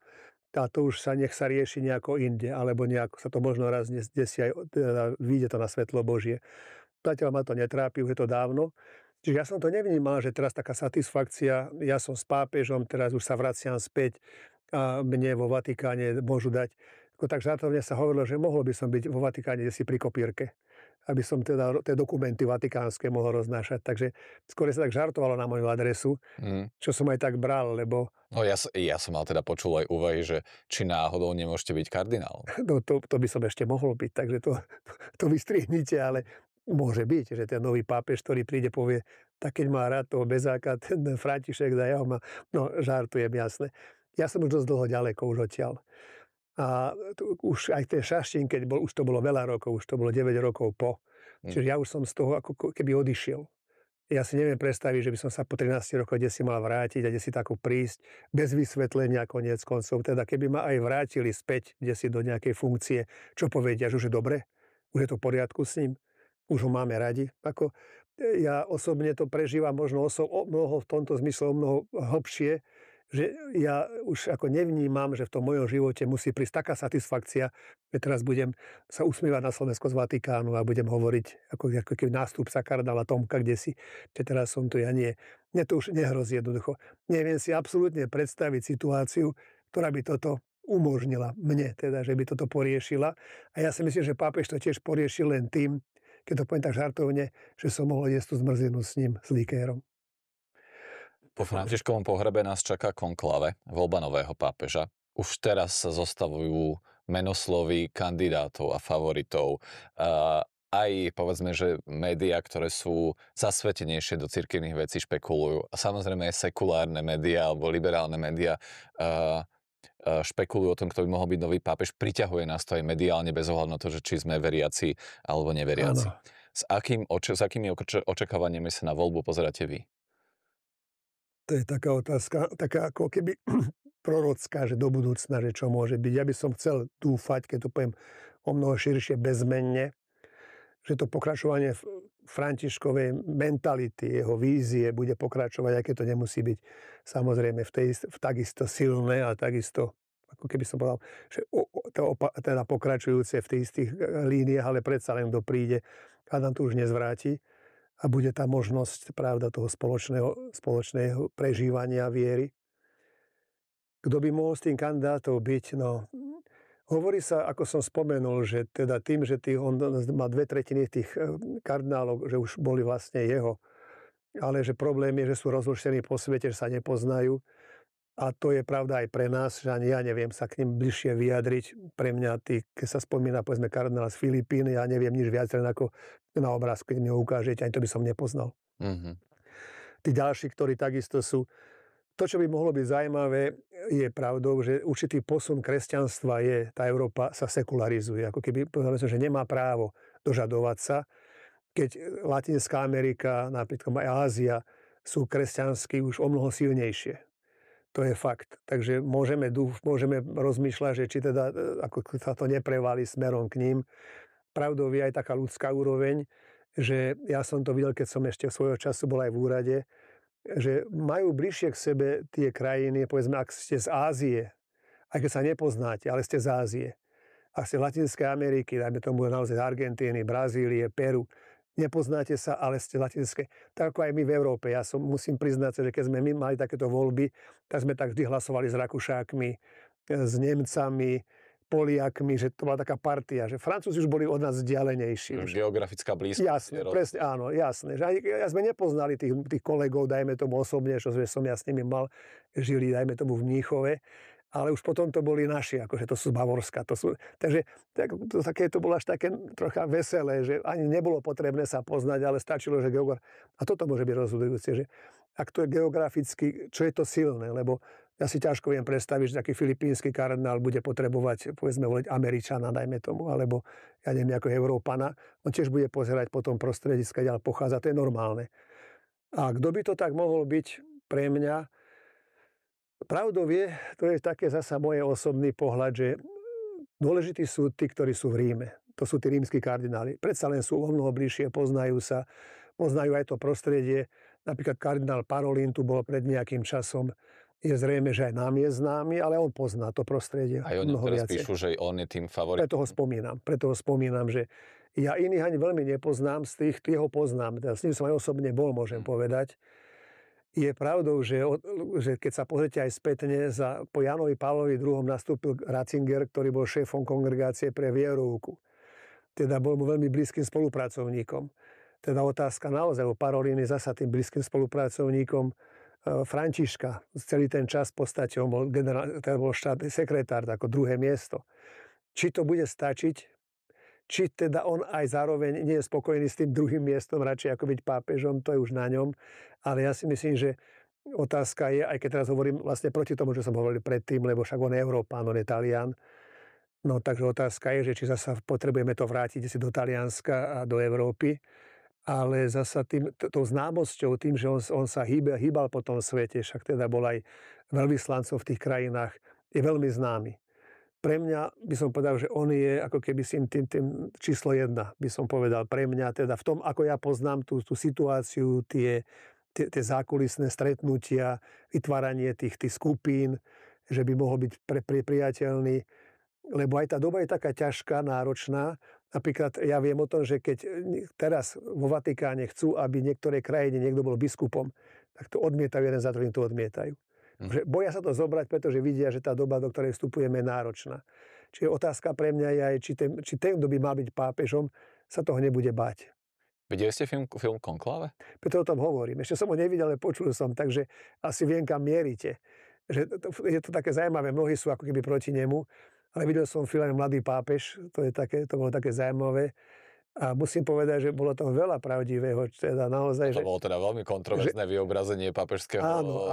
a to už nech sa rieši nejako inde, alebo nejako sa to možno raz desi aj teda vyjde to na svetlo Božie. Zatiaľ ma to netrápi, už je to dávno. Čiže ja som to nevnímal, že teraz taká satisfakcia, ja som s pápežom, teraz už sa vraciam späť a mne vo Vatikáne môžu dať. Tak žartovne sa hovorilo, že mohol by som byť vo Vatikáne si pri kopírke, aby som teda tie dokumenty vatikánske mohol roznášať. Takže skôr sa tak žartovalo na moju adresu, čo som aj tak bral, lebo... No ja som mal teda počul aj úvahy, že či náhodou nemôžete byť kardinálom. No to by som ešte mohol byť, takže to vystrihnite, ale môže byť, že ten nový pápež, ktorý príde, povie, tak keď má rád toho bezáka, ten František, da ja ho má, no žartujem, jasné. Ja som už dosť dlho ďaleko už odtiaľ. A už aj ten Šaštín, keď bol, už to bolo veľa rokov, už to bolo 9 rokov po. Čiže ja už som z toho ako keby odišiel. Ja si neviem predstaviť, že by som sa po 13 rokoch desi mal vrátiť a desi takú prísť bez vysvetlenia koniec koncov. Teda keby ma aj vrátili späť desi do nejakej funkcie, čo povedia, že už je dobre, už je to v poriadku s ním. Už ho máme radi. Ja osobne to prežívam možno mnoho v tomto zmysle mnoho hlbšie, že ja už ako nevnímam, že v tom mojom živote musí prísť taká satisfakcia, že teraz budem sa usmievať na Slovensko z Vatikánu a budem hovoriť ako keby nástupca kardinála Tomka kdesi, že teraz som tu, ja nie. Mne to už nehrozí jednoducho. Neviem si absolútne predstaviť situáciu, ktorá by toto umožnila mne, teda, že by toto poriešila. A ja si myslím, že pápež to tiež poriešil len tým, keď to poviem tak žartovne, že som mohol jesť tú zmrzlinu s ním, s likérom. Po Františkovom pohrebe nás čaká konklave, voľba nového pápeža. Už teraz sa zostavujú menoslovy kandidátov a favoritov. Aj povedzme, že médiá, ktoré sú zasvetenejšie do cirkevných vecí, špekulujú. A samozrejme aj sekulárne médiá alebo liberálne médiá špekulujú o tom, kto by mohol byť nový pápež. Priťahuje nás to aj mediálne bez ohľadu na to, že či sme veriaci alebo neveriaci. Áno. S akými očakávaniami sa na voľbu pozeráte vy? To je taká otázka, taká ako keby prorocká, že do budúcna, že čo môže byť. Ja by som chcel dúfať, keď to poviem o mnoho širšie, bezmenne, že to pokračovanie Františkovej mentality, jeho vízie bude pokračovať, aj keď to nemusí byť samozrejme takisto silné a takisto, ako keby som povedal, že teda pokračujúce v tých istých líniách, ale predsa len kto príde, a nám to už nezvráti. A bude tá možnosť, pravda, toho spoločného prežívania viery. Kto by mohol s tým kandidátom byť? No, hovorí sa, ako som spomenul, že teda tým, že on má 2/3 tých kardinálov, že už boli vlastne jeho. Ale že problém je, že sú rozluštení po svete, že sa nepoznajú. A to je pravda aj pre nás, že ani ja neviem sa k nim bližšie vyjadriť. Pre mňa, keď sa spomína, povedzme, kardinál z Filipín, ja neviem nič viac, len ako na obrázku, keď mi ho ukážete, ani to by som nepoznal. Mm-hmm. Tí ďalší, ktorí takisto sú. To, čo by mohlo byť zaujímavé, je pravdou, že určitý posun kresťanstva je, tá Európa sa sekularizuje. Ako keby, povedal som, že nemá právo dožadovať sa, keď Latinská Amerika, napríklad aj Ázia, sú kresťansky už o mnoho silnejšie. To je fakt. Takže môžeme rozmýšľať, že či teda ako sa to neprevalí smerom k ním. Pravdou je aj taká ľudská úroveň, že ja som to videl, keď som ešte svojho času bol aj v úrade, že majú bližšie k sebe tie krajiny, povedzme, ak ste z Ázie, aj keď sa nepoznáte, ale ste z Ázie. Ak ste z Latinskej Ameriky, dajme tomu naozaj z Argentíny, Brazílie, Peru, nepoznáte sa, ale ste latinské. Tak ako aj my v Európe. Ja musím priznať, že keď sme my mali takéto voľby, tak sme tak vždy hlasovali s Rakúšákmi, s Nemcami, Poliakmi, že to bola taká partia, že Francúzi už boli od nás vzdialenejší. Geografická blízkosť. Jasné, presne, áno, jasné. Že aj sme nepoznali tých kolegov, dajme tomu osobne, že som ja s nimi žili, dajme tomu v Mníchove, ale už potom to boli naši, akože to sú z Bavorska. Takže to bolo až také trocha veselé, že ani nebolo potrebné sa poznať, ale stačilo, že a toto môže byť rozhodujúce, že ak to je geograficky, čo je to silné, lebo ja si ťažko viem predstaviť, že taký filipínsky kardinál bude potrebovať, povedzme, voliť Američana, dajme tomu, alebo ja neviem, ako Európana. On tiež bude pozerať po tom prostredí, skadiaľ pochádza, to je normálne. A kto by to tak mohol byť pre mňa? Pravdou je, to je také zasa môj osobný pohľad, že dôležití sú tí, ktorí sú v Ríme. To sú tí rímski kardináli. Predsa len sú o mnoho bližšie, poznajú sa, poznajú aj to prostredie. Napríklad kardinál Parolin tu bol pred nejakým časom. Je zrejme, že aj nám je známy, ale on pozná to prostredie. Aj oni teraz píšu, že on je tým favoritom. Preto ho spomínam, že ja iných ani veľmi nepoznám, z tých jeho poznám. S ním som aj osobne bol, môžem povedať. Je pravdou, že keď sa pozrite aj spätne, po Jánovi Pavlovi II. Nastúpil Ratzinger, ktorý bol šéfom kongregácie pre vierovku. Teda bol mu veľmi blízkym spolupracovníkom. Teda otázka naozaj o Parolíny zasa tým blízkym spolupracovníkom Františka. Celý ten čas v podstate on bol štátny sekretár, ako druhé miesto. Či to bude stačiť, či teda on aj zároveň nie je spokojný s tým druhým miestom, radšej ako byť pápežom, to je už na ňom. Ale ja si myslím, že otázka je, aj keď teraz hovorím vlastne proti tomu, čo som hovoril predtým, lebo však on je Európán, on je Talian. No takže otázka je, že či zasa potrebujeme to vrátiť si do Talianska a do Európy. Ale zasa tou známosťou, tým, že on sa hýbal po tom svete, však teda bol aj veľvyslancom v tých krajinách, je veľmi známy. Pre mňa by som povedal, že on je ako keby tým číslo 1, by som povedal pre mňa, teda v tom, ako ja poznám tú situáciu, tie zákulisné stretnutia, vytváranie tých skupín, že by mohol byť priateľný. Lebo aj tá doba je taká ťažká, náročná. Napríklad ja viem o tom, že keď teraz vo Vatikáne chcú, aby niektoré krajine niekto bol biskupom, tak to odmietajú, jeden za druhým to odmietajú. Boja sa to zobrať, pretože vidia, že tá doba, do ktorej vstupujeme, je náročná. Čiže otázka pre mňa je aj, či ten, kto by mal byť pápežom, sa toho nebude báť. Videli ste film Konklave? Preto o tom hovorím. Ešte som ho nevidel, ale počul som, takže asi viem, kam mierite. Že je to také zaujímavé, mnohí sú ako keby proti nemu. Ale videl som film Mladý pápež, to bolo také zaujímavé. A musím povedať, že bolo toho veľa pravdivého. Teda naozaj, to bolo teda veľmi kontroverzné vyobrazenie pápežského. Áno,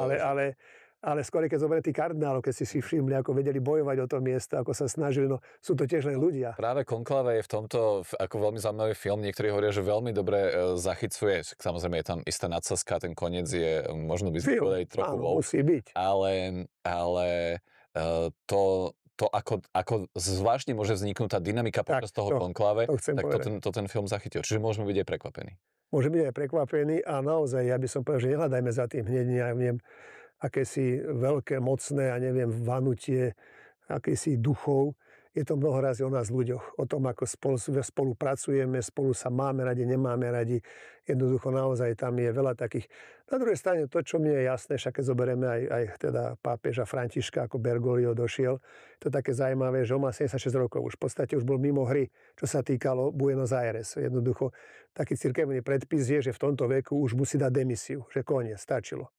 ale skôr keď zoberie tí kardinálov, keď si všimli, ako vedeli bojovať o to miesto, ako sa snažili, no sú to tiež len ľudia. Práve Konklave je v tomto ako veľmi zaujímavý film. Niektorí hovoria, že veľmi dobre zachycuje. Samozrejme je tam istá nadsazka, ten koniec je, možno by sme povedali trochu áno, musí byť. Ale to, ako zvláštne môže vzniknúť tá dynamika počas toho konkláve, tak to ten film zachytil. Čiže môžeme byť aj prekvapení. Môžeme byť aj prekvapení a naozaj, ja by som povedal, že nehľadajme za tým hneď, ja neviem, akési veľké, mocné, ja neviem, vanutie, akési duchov. Je to mnoho razy o nás ľuďoch, o tom, ako spolupracujeme, spolu sa máme radi, nemáme radi. Jednoducho naozaj tam je veľa takých. Na druhej strane to, čo mne je jasné, však keď zoberieme aj teda pápeža Františka, ako Bergoglio došiel, to je také zaujímavé, že on má 76 rokov, už v podstate už bol mimo hry, čo sa týkalo Buenos Aires. Jednoducho taký cirkevný predpis je, že v tomto veku už musí dať demisiu, že koniec, stačilo.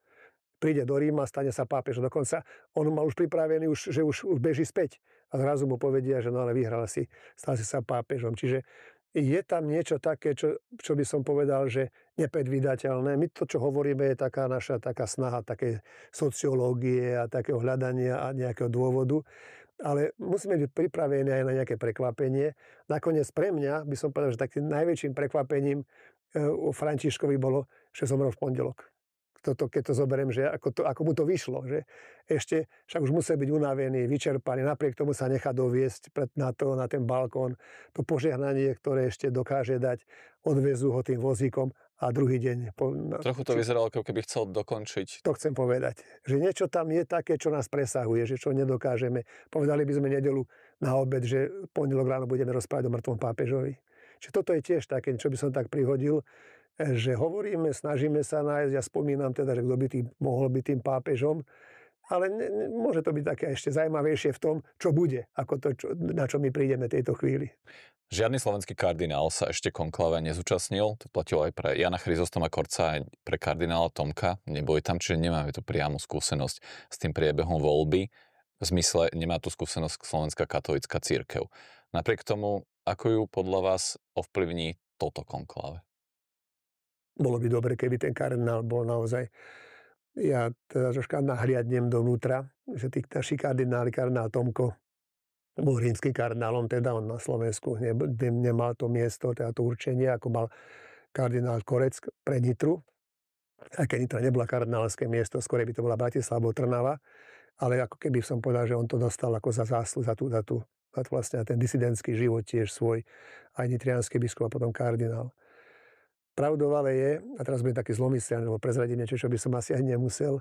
Príde do Ríma, stane sa pápežom. Dokonca on mal už pripravený, že už beží späť. A zrazu mu povedia, že no ale vyhral si, stal si sa pápežom. Čiže je tam niečo také, čo by som povedal, že nepredvídateľné. My to, čo hovoríme, je taká naša snaha také sociológie a takého hľadania a nejakého dôvodu. Ale musíme byť pripravení aj na nejaké prekvapenie. Nakoniec pre mňa by som povedal, že takým najväčším prekvapením u Františkovi bolo, že zomrel v pondelok. keď to zoberiem, že ako mu to vyšlo, že ešte však už musel byť unavený, vyčerpaný, napriek tomu sa nechá doviesť na ten balkón, to požehnanie, ktoré ešte dokáže dať, odvezú ho tým vozíkom a druhý deň... Trochu to vyzeralo, ako keby chcel dokončiť. To chcem povedať, že niečo tam je také, čo nás presahuje, že čo nedokážeme. Povedali by sme nedeľu na obed, že pondelok ráno budeme rozprávať o mŕtvom pápežovi. Čiže toto je tiež také, čo by som tak prihodil, že hovoríme, snažíme sa nájsť, ja spomínam teda, že kto by mohol byť tým pápežom, ale môže to byť také ešte zaujímavejšie v tom, čo bude, ako to, na čo my prídeme tejto chvíli. Žiadny slovenský kardinál sa ešte konklave nezúčastnil, to platilo aj pre Jana Chryzostoma Korca, aj pre kardinála Tomka, neboli tam, čiže nemáme tu priamu skúsenosť s tým priebehom voľby, v zmysle nemá tu skúsenosť Slovenská katolícka cirkev. Napriek tomu, ako ju podľa vás ovplyvní toto konklave? Bolo by dobre, keby ten kardinál bol naozaj... Ja teda troška nahliadnem dovnútra, že tí naši kardináli, kardinál Tomko, bol rímskym kardinálom, teda on na Slovensku nemal to miesto, teda to určenie, ako mal kardinál Korec pre Nitru. Aj keď Nitra nebola kardinálske miesto, skôr by to bola Bratislava alebo Trnava, ale ako keby som povedal, že on to dostal ako za zásluh, za vlastne ten disidentský život tiež svoj, aj nitriansky biskup a potom kardinál. Pravdou ale je, a teraz budem taký zlomyselný, lebo prezradím niečo, čo by som asi ani nemusel,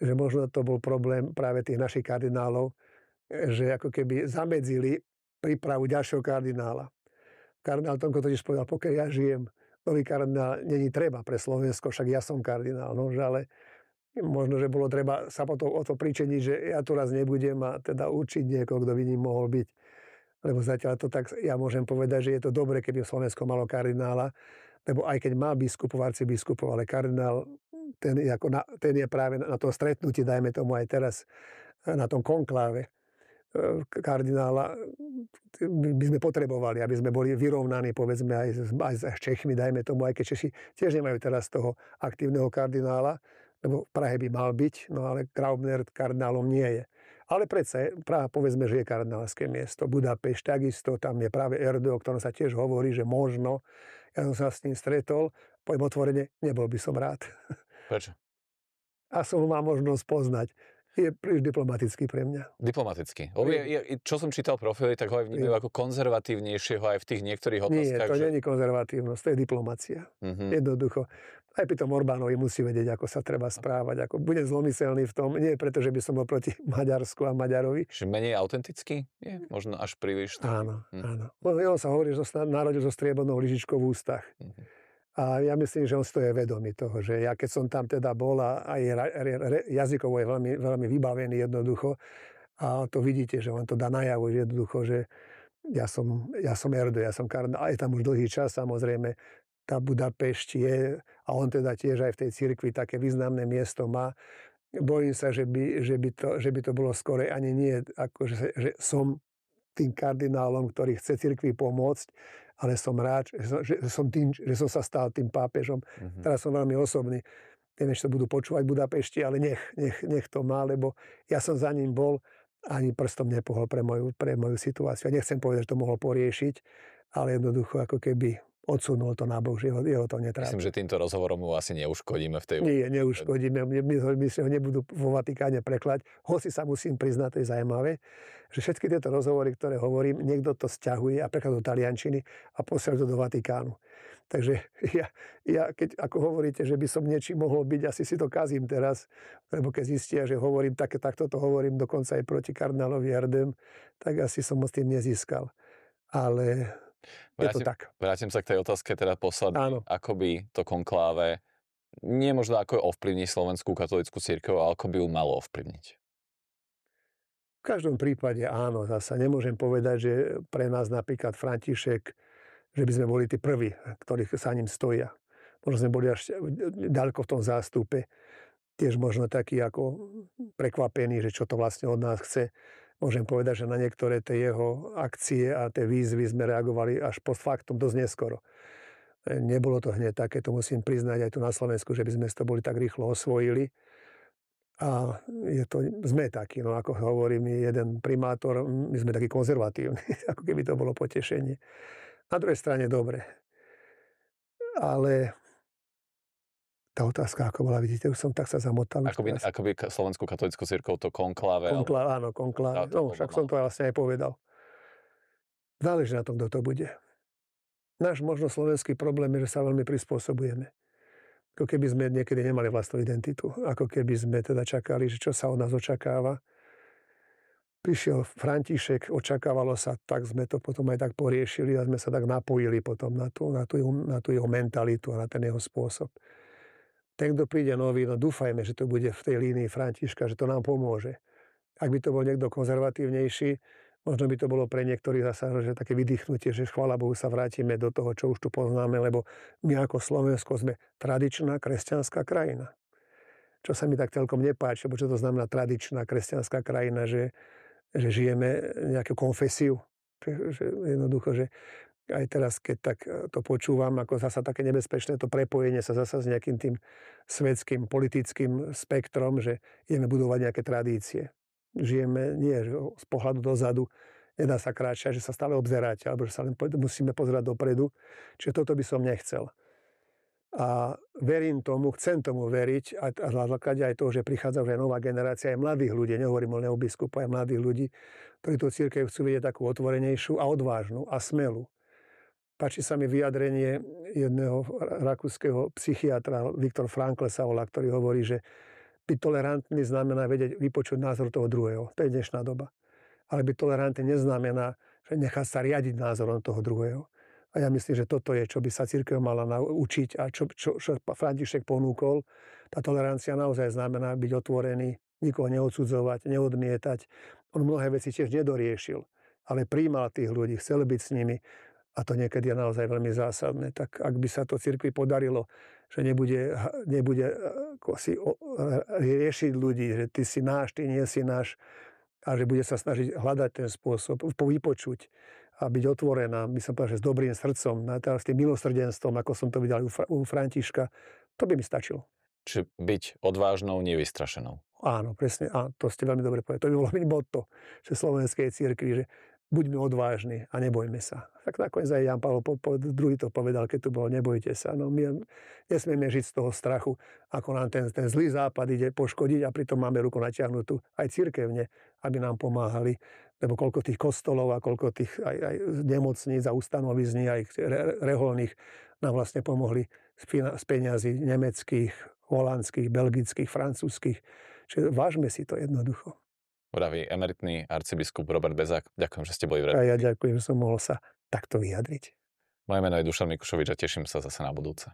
že možno to bol problém práve tých našich kardinálov, že ako keby zamedzili prípravu ďalšieho kardinála. Kardinál Tomko totiž povedal, pokiaľ ja žijem, nový kardinál není treba pre Slovensko, však ja som kardinál. No, ale možno, že bolo treba sa potom o to pričeniť, že ja tu raz nebudem a teda určiť niekoho, kto by ním mohol byť. Lebo zatiaľ to tak, ja môžem povedať, že je to dobre, keby Slovensko malo kardinála, lebo aj keď má biskupov, arcibiskupov, ale kardinál, ten je práve na tom stretnutí, dajme tomu aj teraz, na tom konkláve kardinála by sme potrebovali, aby sme boli vyrovnaní, povedzme, aj s Čechmi, dajme tomu, aj keď Češi tiež nemajú teraz toho aktívneho kardinála, lebo v Prahe by mal byť, no ale Graubner kardinálom nie je. Ale predsa Praha, povedzme, že je kardinálske miesto. Budapešť takisto, tam je práve Erdo, o ktorom sa tiež hovorí, že možno. Ja som sa s ním stretol, poviem otvorene, nebol by som rád. Prečo? A som ho mal možnosť poznať. Je príliš diplomatický pre mňa. Diplomatický. Čo som čítal profily, tak ho aj vnímajú ako konzervatívnejšieho aj v tých niektorých otázkach. Nie, to nie je konzervatívnosť, to je diplomacia. Jednoducho. Aj pri tom Orbánovi musí vedieť, ako sa treba správať. Budem zlomyselný v tom, nie preto, že by som bol proti Maďarsku a Maďarovi. Čiže menej autentický? Je možno až príliš. Áno, áno. On sa hovorí, že narodil so striebornou lyžičkou v ústach. A ja myslím, že on si to je vedomý toho, že ja keď som tam teda bol a jazykovo je veľmi, veľmi vybavený jednoducho a to vidíte, že on to dá najavo jednoducho, že ja som Erdo, ja som kardinál, a je tam už dlhý čas samozrejme, tá Budapešť je, a on teda tiež aj v tej cirkvi také významné miesto má. Bojím sa, že by to bolo skôr ani nie, ako že som tým kardinálom, ktorý chce cirkvi pomôcť, ale som rád, že som sa stal tým pápežom. Teraz som veľmi osobný. Neviem, či to budú počúvať v Budapešti, ale nech to má, lebo ja som za ním bol, ani prstom nepohol pre moju situáciu. Ja nechcem povedať, že to mohol poriešiť, ale jednoducho ako keby odsunul to na bok, že jeho to netrápi. Myslím, že týmto rozhovorom mu asi neuškodíme v tej... Nie, neuškodíme. My si ho nebudú vo Vatikáne preklať. Hoci sa musím priznať, to je zaujímavé, že všetky tieto rozhovory, ktoré hovorím, niekto to sťahuje a prekladá do taliančiny a posiela to do Vatikánu. Takže ja keď ako hovoríte, že by som niečím mohol byť, asi si to kazím teraz, lebo keď zistia, že hovorím takto to hovorím dokonca aj proti kardinálovi Erdem, tak asi som moc tým nezískal. Ale je to tak. Vrátim sa k tej otázke teda poslednej. Ako by to konkláve, nie možno ako ovplyvní slovenskú katolícku cirkev, ale ako by ju malo ovplyvniť? V každom prípade áno. Zasa nemôžem povedať, že pre nás napríklad František, že by sme boli tí prví, ktorí sa ním stoja. Možno sme boli až ďaleko v tom zástupe. Tiež možno taký ako prekvapený, že čo to vlastne od nás chce. Môžem povedať, že na niektoré tie jeho akcie a tie výzvy sme reagovali až post factum, dosť neskoro. Nebolo to hneď také, to musím priznať aj tu na Slovensku, že by sme to boli tak rýchlo osvojili. A sme takí, no ako hovorí mi jeden primátor, my sme takí konzervatívni, ako keby to bolo potešenie. Na druhej strane dobre. Ale Tá otázka, ako bola, vidíte, už som tak sa zamotal už teraz. Akoby Slovenskú katolícku cirkev to konkláve. Áno, konkláve. No, však som to vlastne aj povedal. Záleží na tom, kto to bude. Náš možno slovenský problém je, že sa veľmi prispôsobujeme. Ako keby sme niekedy nemali vlastnú identitu. Ako keby sme teda čakali, že čo sa od nás očakáva. Prišiel František, očakávalo sa, tak sme to potom aj tak poriešili a sme sa tak napojili potom na tú jeho mentalitu a na ten jeho spôsob. Ten, kto príde nový, no dúfajme, že to bude v tej línii Františka, že to nám pomôže. Ak by to bol niekto konzervatívnejší, možno by to bolo pre niektorých zasa, že také vydýchnutie, že chvála Bohu sa vrátime do toho, čo už tu poznáme, lebo my ako Slovensko sme tradičná kresťanská krajina. Čo sa mi tak celkom nepáči, lebo čo to znamená tradičná kresťanská krajina, že žijeme nejakú konfesiu. Že jednoducho, že aj teraz, keď tak to počúvam, ako zasa také nebezpečné to prepojenie sa zasa s nejakým tým svetským, politickým spektrom, že ideme budovať nejaké tradície. Žijeme nie z pohľadu dozadu, nedá sa kráčať, že sa stále obzeráte, alebo že sa len musíme pozerať dopredu. Čiže toto by som nechcel. A verím tomu, chcem tomu veriť, a na základe aj toho, že prichádza už aj nová generácia, aj mladých ľudí, nehovorím o neobiskupu, aj mladých ľudí, ktorí tú cirkev chcú vidieť takú otvorenejšiu a odvážnu a smelú. Páči sa mi vyjadrenie jedného rakúskeho psychiatra, Viktor Frankl sa volá, ktorý hovorí, že byť tolerantný znamená vedieť vypočuť názor toho druhého. To je dnešná doba. Ale byť tolerantný neznamená, že nechá sa riadiť názorom toho druhého. A ja myslím, že toto je, čo by sa cirkev mala naučiť a čo František ponúkol. Tá tolerancia naozaj znamená byť otvorený, nikoho neodsudzovať, neodmietať. On mnohé veci tiež nedoriešil, ale prijímal tých ľudí, chcel byť s nimi. A to niekedy je naozaj veľmi zásadné. Tak ak by sa to cirkvi podarilo, že nebude si riešiť ľudí, že ty si náš, ty nie si náš, a že bude sa snažiť hľadať ten spôsob, vypočuť a byť otvorená, by som povedal, že s dobrým srdcom, s tým milosrdenstvom, ako som to videl u Františka, to by mi stačilo. Čiže byť odvážnou, nevystrašenou. Áno, presne. A to ste veľmi dobre povedali. To by bolo byť motto, že slovenskej cirkvi, že buďme odvážni a nebojme sa. Tak nakoniec aj Ján Pavol II to povedal, keď tu bolo, nebojte sa. No my nesmieme žiť z toho strachu, ako nám ten zlý západ ide poškodiť a pritom máme ruku natiahnutú aj cirkevne, aby nám pomáhali. Lebo koľko tých kostolov a koľko tých aj nemocníc a ustanovizní, aj reholných nám vlastne pomohli z peňazí nemeckých, holandských, belgických, francúzskych. Čiže vážme si to jednoducho. Vraví emeritný arcibiskup Robert Bezák. Ďakujem, že ste boli v A ja ďakujem, že som mohol sa takto vyjadriť. Moje meno je Dušan Mikušovič a teším sa zase na budúce.